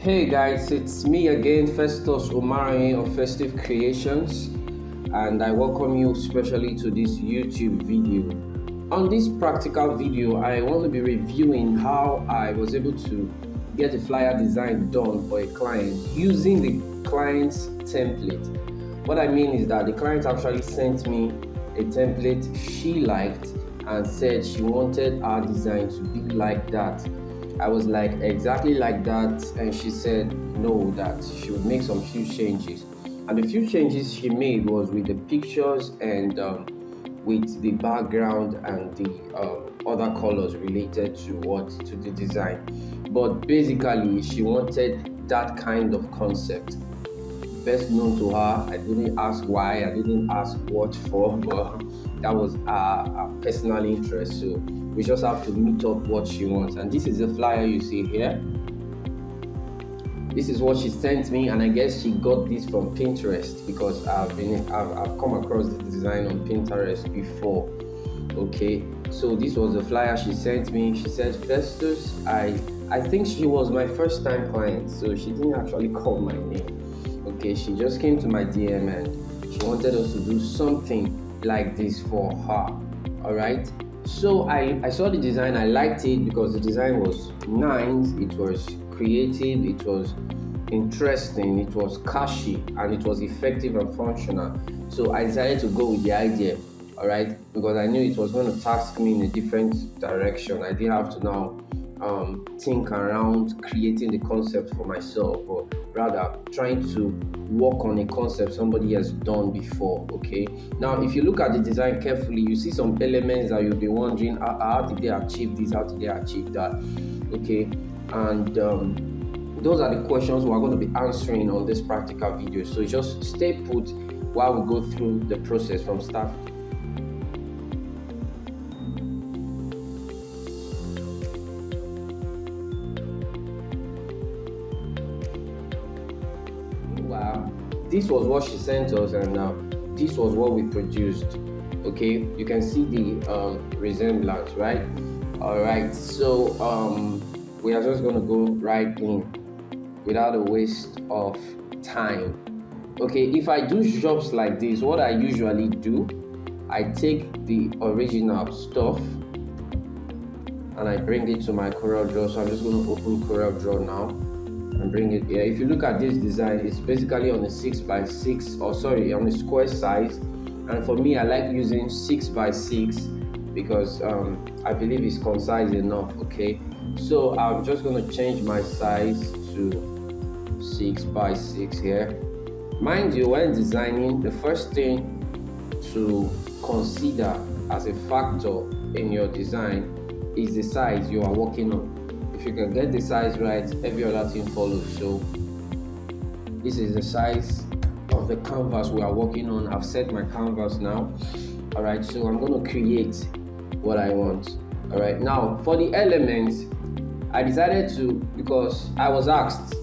Hey guys, it's me again, Festus Omari of Festive Creations, and I welcome you especially to this YouTube video. On this practical video, I want to be reviewing how I was able to get a flyer design done for a client using the client's template. What I mean is that the client actually sent me a template she liked and said she wanted our design to be like that. I was like, exactly like that, and she said no, that she would make some few changes. And the few changes she made was with the pictures and with the background and the other colors related to the design. But basically, she wanted that kind of concept. Best known to her. I didn't ask why, I didn't ask what for, but that was our personal interest. So we just have to meet up what she wants. And this is the flyer you see here. This is what she sent me, and I guess she got this from Pinterest because I've come across this design on Pinterest before. Okay, so this was the flyer she sent me. She said, Festus, I think she was my first time client, so she didn't actually call my name. Okay, she just came to my DM and she wanted us to do something like this for her. All right, so I saw the design. I liked it because the design was nice, it was creative, it was interesting, it was catchy, and it was effective and functional. So I decided to go with the idea. All right, because I knew it was going to task me in a different direction. I didn't have to now think around creating the concept for myself, but rather trying to work on a concept somebody has done before. Okay, now if you look at the design carefully, you see some elements that you'll be wondering, how did they achieve this, how did they achieve that? Okay, and those are the questions we're going to be answering on this practical video. So just stay put while we go through the process from start. Wow, this was what she sent us, and this was what we produced. Okay, you can see the resemblance, right? All right, so we are just going to go right in without a waste of time. Okay, if I do jobs like this, what I usually do, I take the original stuff and I bring it to my CorelDRAW. So I'm just going to open CorelDRAW now and bring it here. If you look at this design, it's basically on a 6x6, or sorry, on a square size. And for me, I like using 6x6 because I believe it's concise enough. Okay, so I'm just going to change my size to 6x6 here. Mind you, when designing, the first thing to consider as a factor in your design is the size you are working on. If you can get the size right, every other thing follows. So this is the size of the canvas we are working on. I've set my canvas now. All right, so I'm going to create what I want. All right, now for the elements, I decided to, because I was asked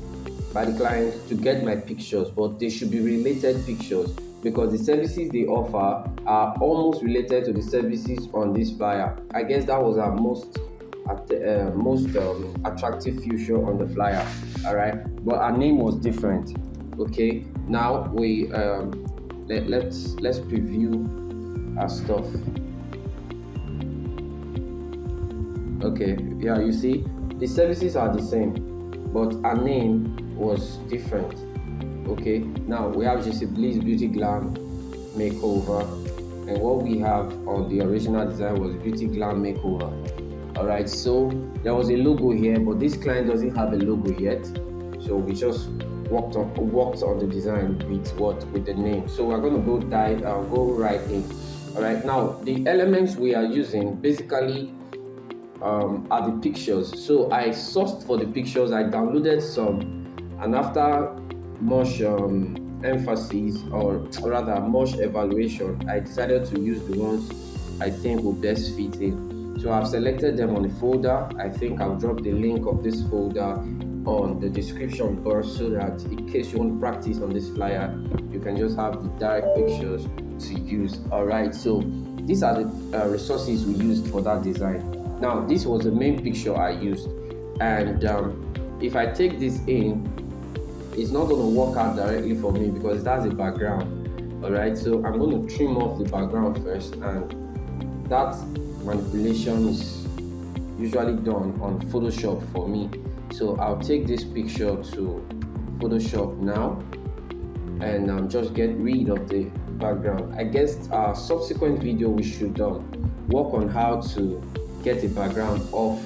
by the client to get my pictures, but they should be related pictures because the services they offer are almost related to the services on this flyer. I guess that was our most attractive feature on the flyer. All right, but our name was different. Okay, now we let's preview our stuff. Okay, yeah, you see the services are the same, but our name was different. Okay, now we have just a Bliss Beauty Glam Makeover, and what we have on the original design was Beauty Glam Makeover. All right, so there was a logo here, but this client doesn't have a logo yet, so we just worked on the design with the name. So we're going to go right in. All right, now the elements we are using basically are the pictures. So I sourced for the pictures, I downloaded some, and after much emphasis, or rather much evaluation, I decided to use the ones I think will best fit in. So I've selected them on a folder. I think I'll drop the link of this folder on the description box so that in case you want to practice on this flyer, you can just have the direct pictures to use. All right, so these are the resources we used for that design. Now this was the main picture I used, and if I take this in, it's not going to work out directly for me because that's a background. All right, so I'm going to trim off the background first, and that manipulation is usually done on Photoshop for me. So I'll take this picture to Photoshop now and just get rid of the background. I guess our subsequent video we should work on how to get the background off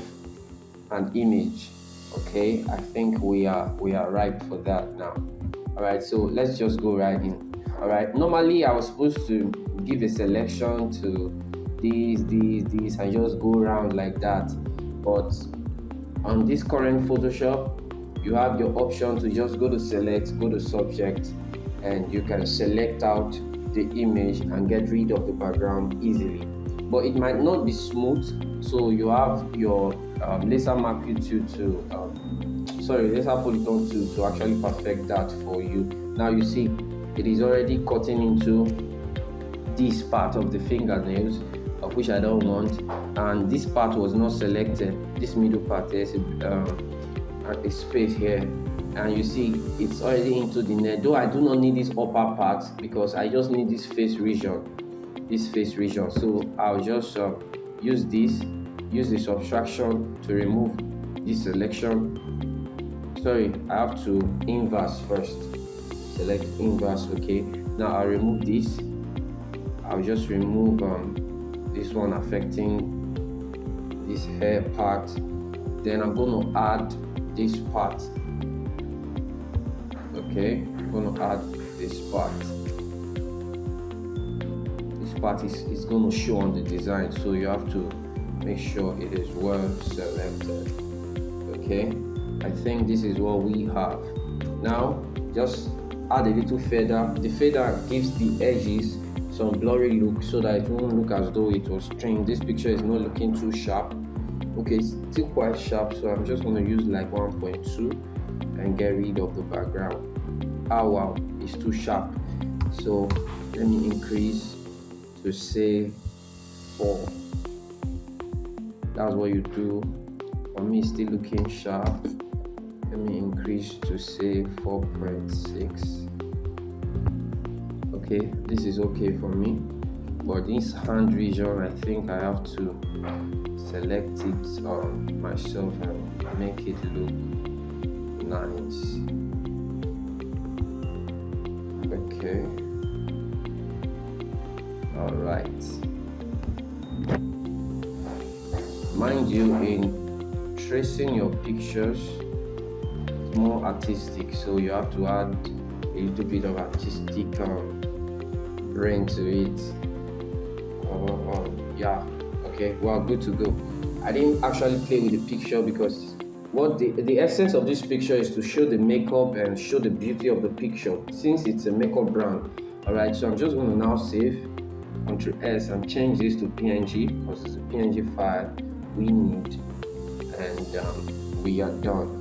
an image. Okay, I think we are ripe for that now. All right, so let's just go right in. All right, normally I was supposed to give a selection to these and just go around like that, but on this current Photoshop you have your option to just go to select, go to subject, and you can select out the image and get rid of the background easily. But it might not be smooth, so you have your laser marquee tool to laser polygon tool to actually perfect that for you. Now you see it is already cutting into this part of the fingernails, of which I don't want, and this part was not selected. This middle part, there's a space here, and you see it's already into the nail, though I do not need this upper part because I just need this face region. So I'll just use the subtraction to remove this selection. Sorry, I have to inverse first. Select inverse. Okay, now I'll remove this. I'll just remove this one affecting this hair part. Then I'm going to add this part. Okay, I'm going to add this part. This part is going to show on the design, so you have to make sure it is well selected. Okay, I think this is what we have. Now just add a little feather. The feather gives the edges some blurry look so that it won't look as though it was trimmed. This picture is not looking too sharp. Okay, it's still quite sharp, so I'm just going to use like 1.2 and get rid of the background. Oh wow, it's too sharp, so let me increase to say 4. That's what you do. For me, it's still looking sharp. Let me increase to say 4.6. Okay, this is okay for me, but this hand region, I think I have to select it myself and make it look nice. Okay, all right. Mind you, in tracing your pictures, it's more artistic, so you have to add a little bit of artistic brain to it. Yeah, okay, well, good to go. I didn't actually play with the picture because what the essence of this picture is to show the makeup and show the beauty of the picture, since it's a makeup brand. All right, so I'm just going to now save, Ctrl S, and change this to PNG because it's a PNG file we need, and we are done.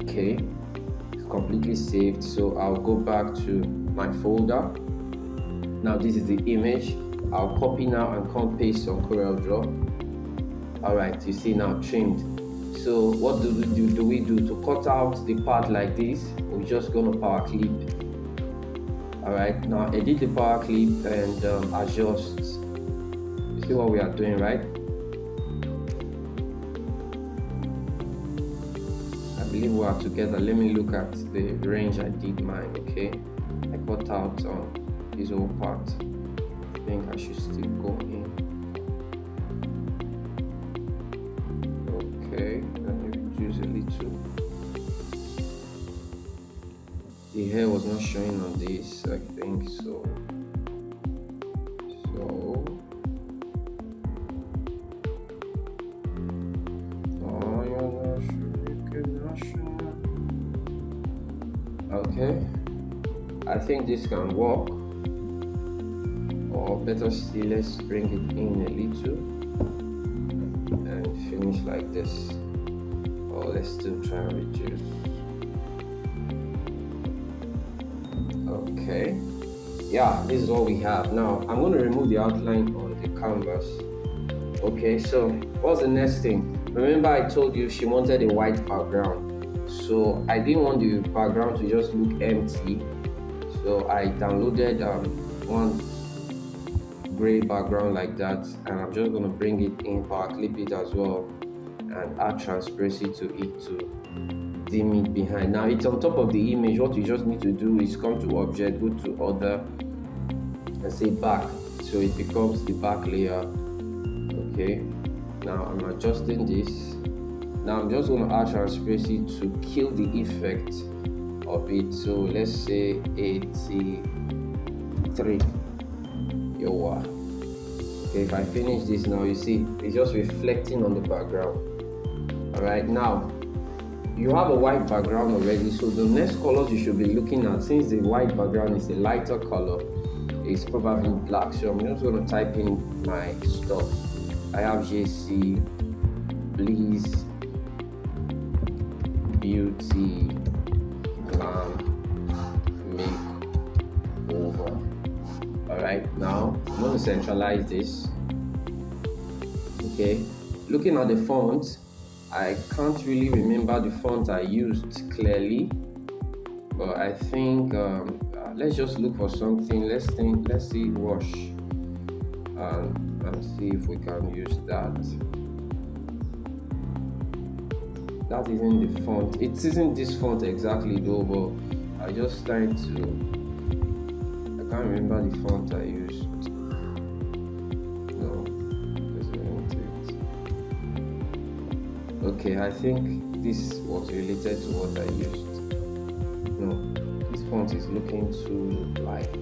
Okay, it's completely saved, so I'll go back to my folder. Now this is the image. I'll copy now and come paste on CorelDRAW. All right, you see now trimmed. So what do we do to cut out the part like this? We're just going to power clip. All right, now edit the power clip and adjust. You see what we are doing, right? I believe we are together. Let me look at the range I did mine. Okay, I cut out this whole part. I think I should still go in. Okay, let me reduce a little. The hair was not showing on this, I think so. Okay, I think this can work. Or better still, let's bring it in a little and finish like this. Or let's still try and reduce. Okay, yeah, this is all we have. Now I'm going to remove the outline on the canvas. Okay, so what's the next thing? Remember I told you she wanted a white background, so I didn't want the background to just look empty, so I downloaded one gray background like that, and I'm just going to bring it in, power clip it as well, and add transparency to it to dim it behind. Now it's on top of the image. What you just need to do is come to object, go to other, and say back, so it becomes the back layer. Okay, now I'm adjusting this. Now I'm just going to add transparency to kill the effect of it. So let's say 83. Okay, if I finish this now, you see it's just reflecting on the background. All right, now you have a white background already, so the next colors you should be looking at, since the white background is a lighter color, is probably black. So I'm just going to type in my stuff. I have JC Please Beauty Glam Makeover. Alright, now I'm going to centralize this. Okay, looking at the font, I can't really remember the font I used clearly, but I think let's just look for something. Let's see wash, and see if we can use that. That isn't the font. It isn't this font exactly though, but I just tried to. I can't remember the font I used. No, this isn't it. Okay, I think this was related to what I used. No, this font is looking too light.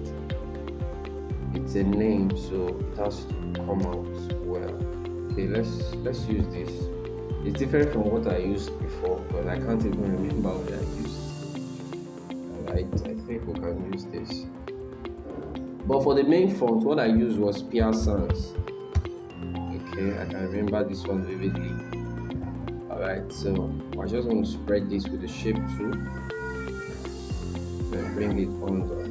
It's a name, so it has to come out well. Okay, let's use this. It's different from what I used before, but I can't even remember what I used. Alright, I think we can use this. But for the main font, what I used was Pierre Sans. Okay, I can remember this one vividly. Alright, so I'm just going to spread this with the shape tool and bring it under.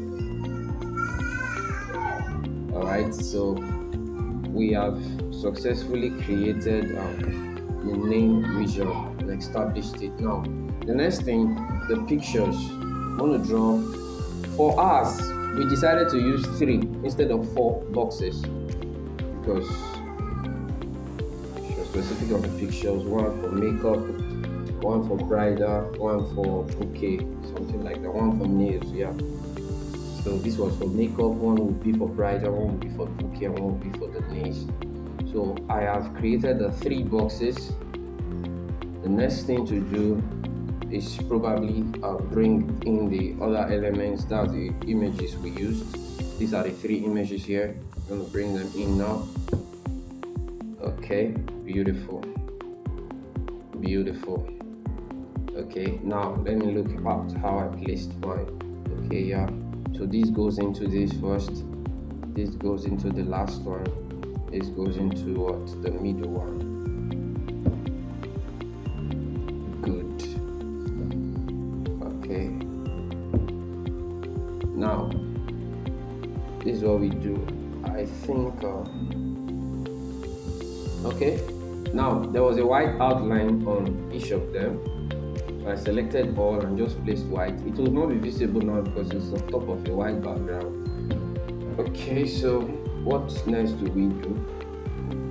Alright, so we have successfully created the name region and established it. Now, the next thing, the pictures. I want to draw. For us, we decided to use 3 instead of 4 boxes because she was specific on the pictures. One for makeup, one for bridal, one for bouquet, something like that. One for nails, yeah. So this was for makeup, one would be for bridal, one would be for bouquet, and one would be for the nails. So I have created the 3 boxes. The next thing to do is probably bring in the other elements, that's the images we used. These are the 3 images here. I'm going to bring them in now. Okay, beautiful. Okay, now let me look at how I placed mine. Okay, yeah, so this goes into this first, this goes into the last one, this goes into what, the middle one. Good. Okay, now this is what we do. I think okay, now there was a white outline on each of them, so I selected all and just placed white. It will not be visible now because it's on top of a white background. Okay, so what next do?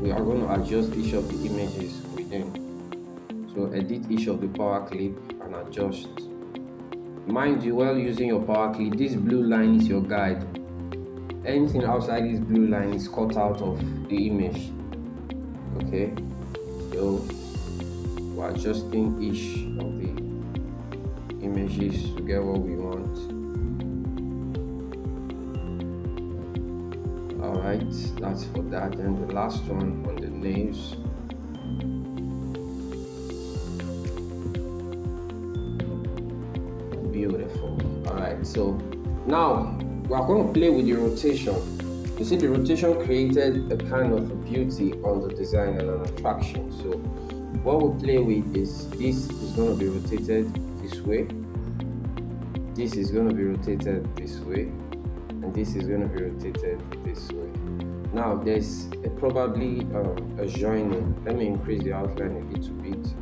We are going to adjust each of the images within. So edit each of the power clip and adjust. Mind you, while using your power clip, this blue line is your guide. Anything outside this blue line is cut out of the image. Okay, so we're adjusting each of the images to get what we want. Alright, that's for that. And the last one on the nails. Beautiful. Alright, so now we are going to play with the rotation. You see, the rotation created a kind of a beauty on the design and an attraction. So what we'll play with is, this is going to be rotated this way, this is going to be rotated this way, and this is going to be rotated this way. Now there's probably a joining. Let me increase the outline a little bit.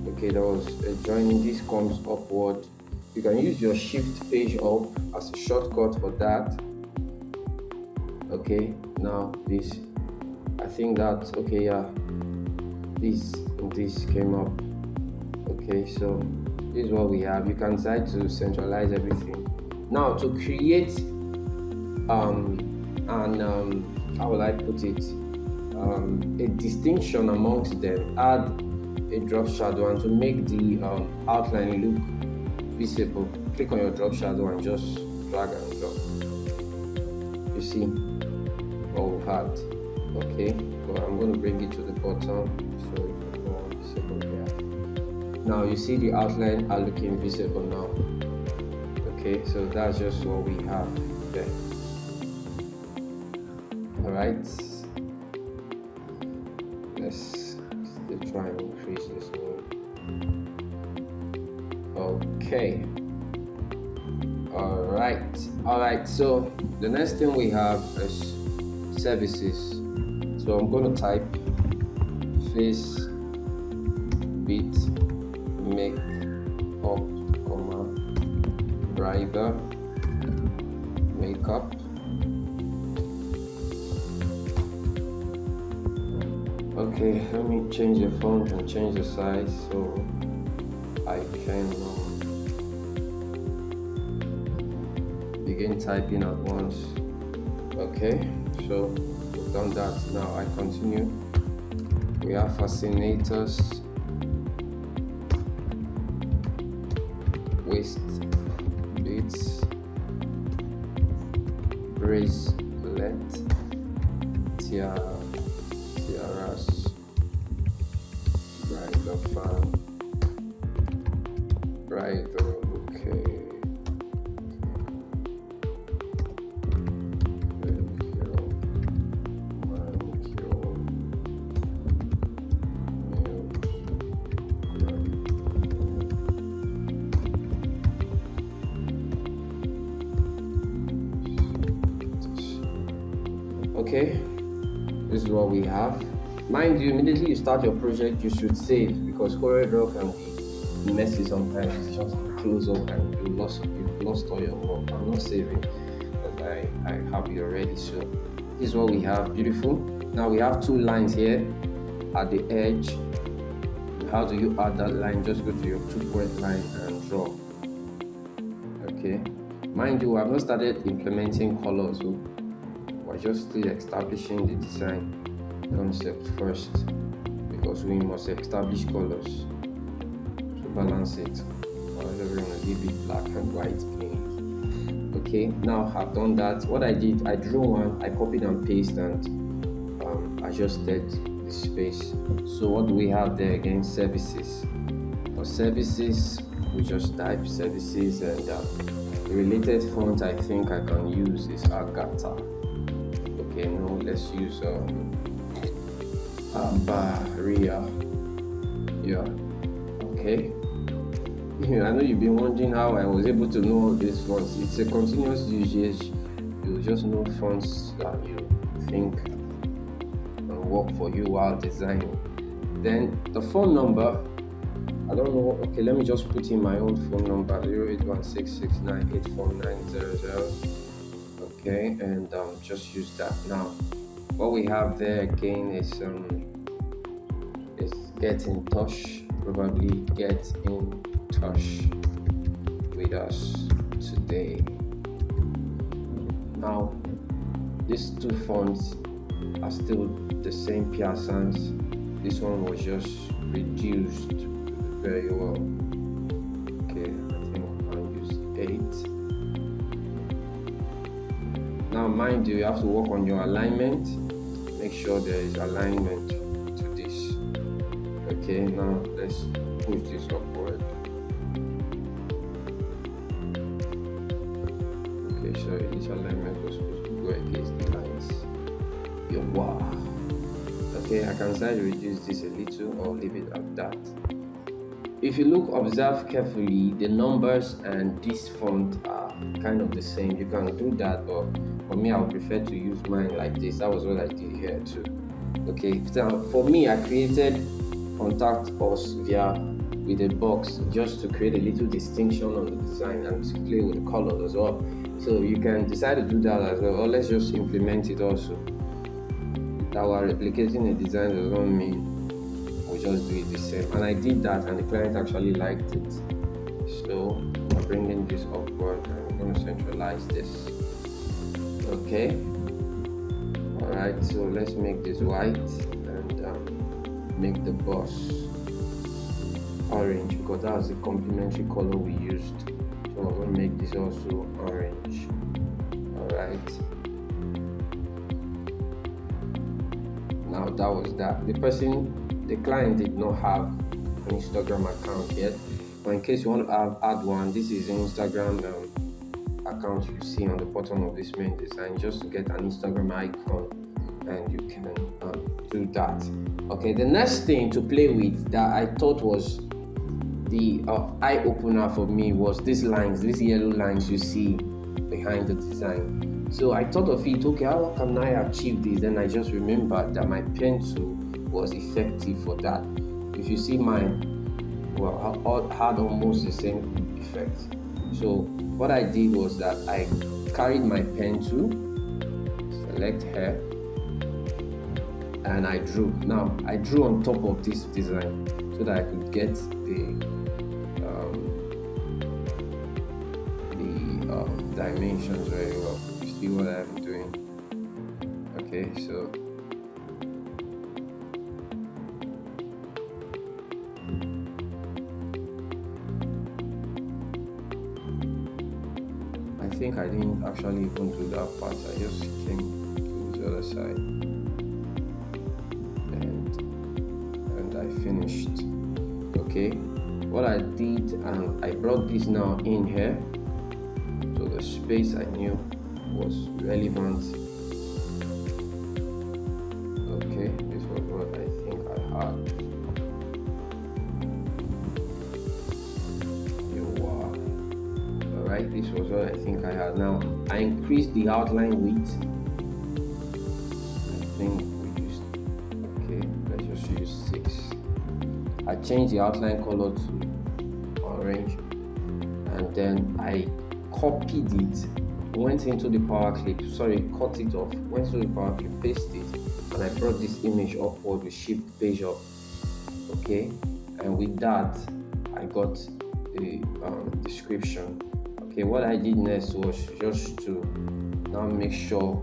Okay, there was a joining. This comes upward. You can use your shift page up as a shortcut for that. Okay, now this, I think that, okay, yeah, this came up. Okay, so this is what we have. You can decide to centralize everything. Now to create how will I put it, a distinction amongst them, add a drop shadow, and to make the outline look visible, click on your drop shadow and just drag and drop. You see what we've had. Okay, so I'm going to bring it to the bottom so it can go visible here. Now you see the outline are looking visible now. Okay, so that's just what we have there. Alright, let's still try and increase this one. Okay, alright, so the next thing we have is services. So I'm going to type face bit make up, driver makeup. Okay, let me change the font and change the size so I can begin typing at once. Okay, so we've done that. Now I continue. We have fascinators, waist beads, bracelet, tiaras, bridal fan, bridal bouquet. Okay, this is what we have. Mind you, immediately you start your project, you should save, because CorelDRAW can be messy sometimes. It's just close up and you've lost all your work. I'm not saving, but I have it already. So this is what we have. Beautiful. Now we have two lines here at the edge. How do you add that line? Just go to your 2-point line and draw. Okay, mind you, I've not started implementing colors, so we're just still establishing the design concept first, because we must establish colors to balance it. We're going to leave it black and white plain. Okay, now I've done that. What I did, I drew one, I copied and pasted, and adjusted the space. So what do we have there again? Services. For services, we just type services, and the related font I think I can use is Agatha. Okay, no, let's use Baria. Yeah, okay. I know you've been wondering how I was able to know all these fonts. It's a continuous usage. You just know fonts that you think can work for you while designing. Then the phone number, I don't know. Okay, let me just put in my own phone number, 0816698490. Okay, and just use that. Now what we have there again is get in touch. Probably get in touch with us today. Now these two fonts are still the same Pearsons. This one was just reduced very well. Okay, I think I'll use 8. Now mind you have to work on your alignment. Make sure there is alignment to this. Okay, now let's push this upward. Okay, so this alignment was supposed to go against the lines. Wow. Okay, I can try to reduce this a little or leave it at that. If you observe carefully, the numbers and this font are kind of the same. You can do that, but for me, I would prefer to use mine like this. That was what I did here too. Okay, so for me, I created contact us via with a box just to create a little distinction on the design and to play with the colors as well. So you can decide to do that as well, or let's just implement it also. That we're replicating a design does not mean we'll just do it the same. And I did that, and the client actually liked it. So I'm bringing this upward, and I'm going to centralize this. Okay. Alright, so let's make this white and make the boss orange, because that was the complementary color we used. So I'm going to make this also orange. Alright. Now that was that. The client did not have an Instagram account yet. But in case you want to add one, this is an Instagram account you see on the bottom of this main design, just to get an Instagram icon, and you can do that. Okay, the next thing to play with that I thought was the eye opener for me was these lines, these yellow lines you see behind the design. So I thought of it, okay, how can I achieve this? Then I just remembered that my pen tool was effective for that. If you see mine, well, had almost the same effect. So what I did was that I carried my pen tool, select hair, and I drew. Now I drew on top of this design so that I could get the dimensions very well. You see what I'm doing? Okay, so I think I didn't actually even do that part. I just came to the other side and I finished. Okay, what I did, and I brought this now in here, so the space I knew was relevant. Okay, this was what I think I had. Alright, this was what I think I had. Now I increased the outline width. I think we used, okay, let's just use 6. I changed the outline color to orange, and then I copied it, went into the power clip, cut it off, went to the power clip, pasted it, and I brought this image upward with shift page up. Okay, and with that I got the description. Okay, what I did next was just to now make sure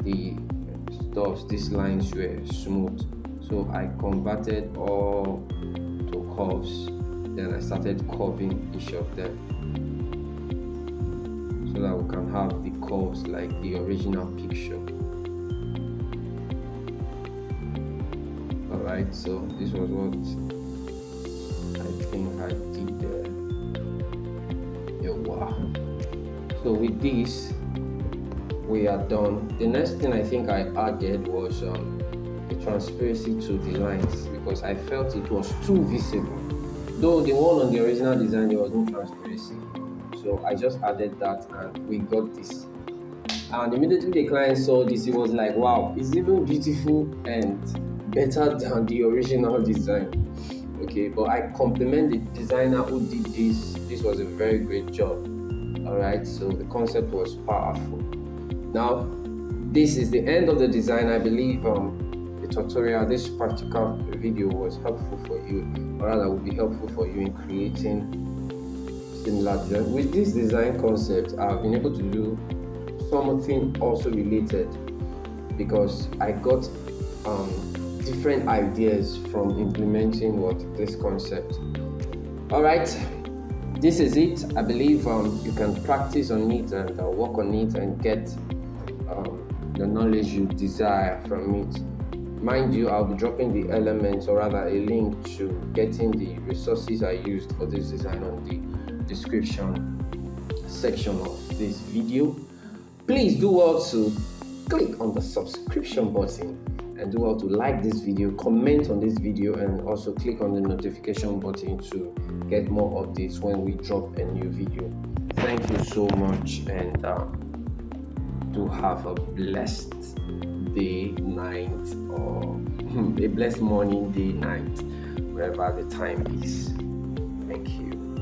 these lines were smooth. So I converted all to curves, then I started curving each of them so that we can have the curves like the original picture. Alright, so this was what I think I did there. Wow. So with this we are done. The next thing I think I added was the transparency to the lines, because I felt it was too visible. Though the one on the original design there was no transparency, so I just added that and we got this. And immediately the client saw this, he was like, wow, it's even beautiful and better than the original design. Okay, but I compliment the designer who did this. This was a very great job. Alright, so the concept was powerful. Now this is the end of the design. I believe the tutorial, this practical video was helpful for you, or rather will be helpful for you in creating similar design. With this design concept, I've been able to do something also related, because I got different ideas from implementing this concept. Alright, this is it. I believe you can practice on it and work on it and get the knowledge you desire from it. Mind you, I'll be dropping the elements, or rather a link to getting the resources I used for this design on the description section of this video. Please do well to click on the subscription button, and do well to like this video, comment on this video, and also click on the notification button to get more updates when we drop a new video. Thank you so much, and do have a blessed day, night, or a blessed morning, day, night, wherever the time is. Thank you.